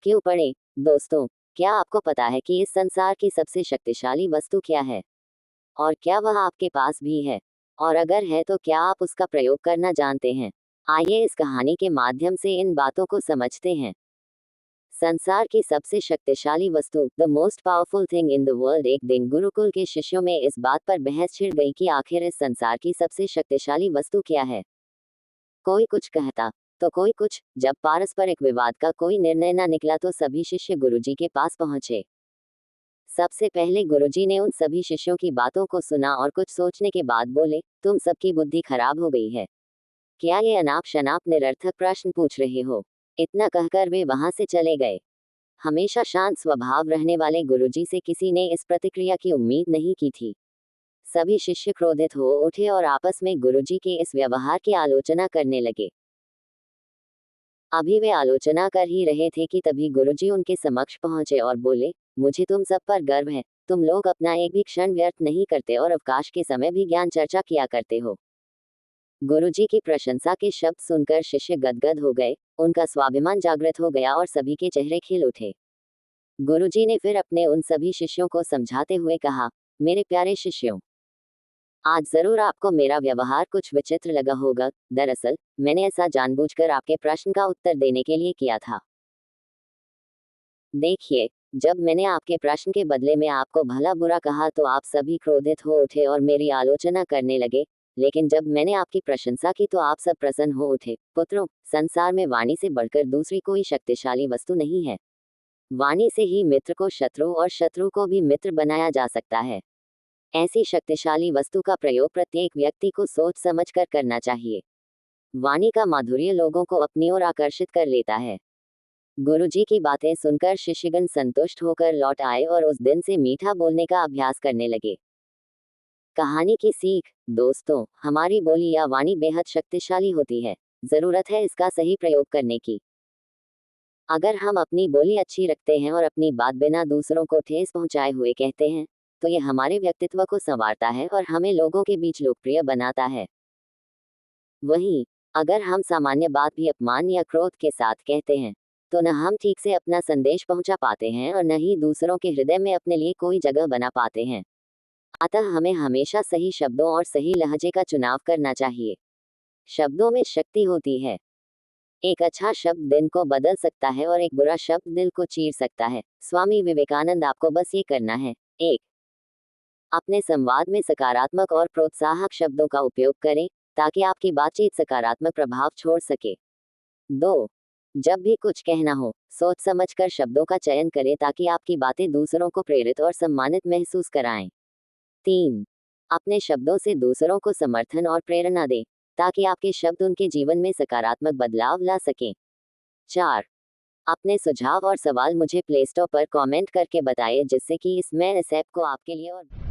क्यों पढ़ें? दोस्तों, क्या आपको पता है कि इस संसार की सबसे शक्तिशाली वस्तु क्या है? और क्या वह आपके पास भी है? और अगर है तो क्या आप उसका प्रयोग करना जानते हैं? आइए इस कहानी के माध्यम से इन बातों को समझते हैं। संसार की सबसे शक्तिशाली वस्तु, the most powerful thing in the world. एक दिन गुरुकुल के शिष्यों में इस बात पर बहस छिड़ गई कि आखिर इस संसार की सबसे शक्तिशाली वस्तु क्या है। कोई कुछ कहता तो कोई कुछ। जब पारस्परिक विवाद का कोई निर्णय न निकला तो सभी शिष्य गुरुजी के पास पहुंचे। सबसे पहले गुरुजी ने उन सभी शिष्यों की बातों को सुना और कुछ सोचने के बाद बोले, तुम सबकी बुद्धि खराब हो गई है। क्या ये अनाप शनाप निरर्थक प्रश्न पूछ रहे हो? इतना कहकर वे वहां से चले गए। हमेशा शांत स्वभाव रहने वाले गुरुजी से किसी ने इस प्रतिक्रिया की उम्मीद नहीं की थी। सभी शिष्य क्रोधित हो उठे और आपस में गुरुजी के इस व्यवहार की आलोचना करने लगे। अभी वे आलोचना कर ही रहे थे कि तभी गुरुजी उनके समक्ष पहुंचे और बोले, मुझे तुम सब पर गर्व है। तुम लोग अपना एक भी क्षण व्यर्थ नहीं करते और अवकाश के समय भी ज्ञान चर्चा किया करते हो। गुरुजी की प्रशंसा के शब्द सुनकर शिष्य गदगद हो गए। उनका स्वाभिमान जागृत हो गया और सभी के चेहरे खिल उठे। गुरुजी ने फिर अपने उन सभी शिष्यों को समझाते हुए कहा, मेरे प्यारे शिष्यों, आज जरूर आपको मेरा व्यवहार कुछ विचित्र लगा होगा। दरअसल मैंने ऐसा जानबूझकर आपके प्रश्न का उत्तर देने के लिए किया था। देखिए, जब मैंने आपके प्रश्न के बदले में आपको भला बुरा कहा तो आप सभी क्रोधित हो उठे और मेरी आलोचना करने लगे। लेकिन जब मैंने आपकी प्रशंसा की तो आप सब प्रसन्न हो उठे। पुत्रों, संसार में वाणी से बढ़कर दूसरी कोई शक्तिशाली वस्तु नहीं है। वाणी से ही मित्र को शत्रु और शत्रु को भी मित्र बनाया जा सकता है। ऐसी शक्तिशाली वस्तु का प्रयोग प्रत्येक व्यक्ति को सोच समझ कर करना चाहिए। वाणी का माधुर्य लोगों को अपनी ओर आकर्षित कर लेता है। गुरुजी की बातें सुनकर शिष्यगण संतुष्ट होकर लौट आए और उस दिन से मीठा बोलने का अभ्यास करने लगे। कहानी की सीख, दोस्तों, हमारी बोली या वाणी बेहद शक्तिशाली होती है। जरूरत है इसका सही प्रयोग करने की। अगर हम अपनी बोली अच्छी रखते हैं और अपनी बात बिना दूसरों को ठेस पहुंचाए हुए कहते हैं, तो यह हमारे व्यक्तित्व को संवारता है और हमें लोगों के बीच लोकप्रिय बनाता है। वहीं अगर हम सामान्य बात भी अपमान या क्रोध के साथ कहते हैं, तो न हम ठीक से अपना संदेश पहुंचा पाते हैं और न ही दूसरों के हृदय में अपने लिए कोई जगह बना पाते हैं। अतः हमें हमेशा सही शब्दों और सही लहजे का चुनाव करना चाहिए। शब्दों में शक्ति होती है। एक अच्छा शब्द दिन को बदल सकता है और एक बुरा शब्द दिल को चीर सकता है। स्वामी विवेकानंद, आपको बस ये करना है। 1. अपने संवाद में सकारात्मक और प्रोत्साहक शब्दों का उपयोग करें, ताकि आपकी बातचीत सकारात्मक प्रभाव छोड़ सके। 2. जब भी कुछ कहना हो, सोच समझकर शब्दों का चयन करें ताकि आपकी बातें दूसरों को प्रेरित और सम्मानित महसूस कराएं। 3. अपने शब्दों से दूसरों को समर्थन और प्रेरणा दें, ताकि आपके शब्द उनके जीवन में सकारात्मक बदलाव ला सकें। 4. अपने सुझाव और सवाल मुझे प्ले स्टोर पर कमेंट करके बताएं, जिससे कि मैं इस ऐप को आपके लिए और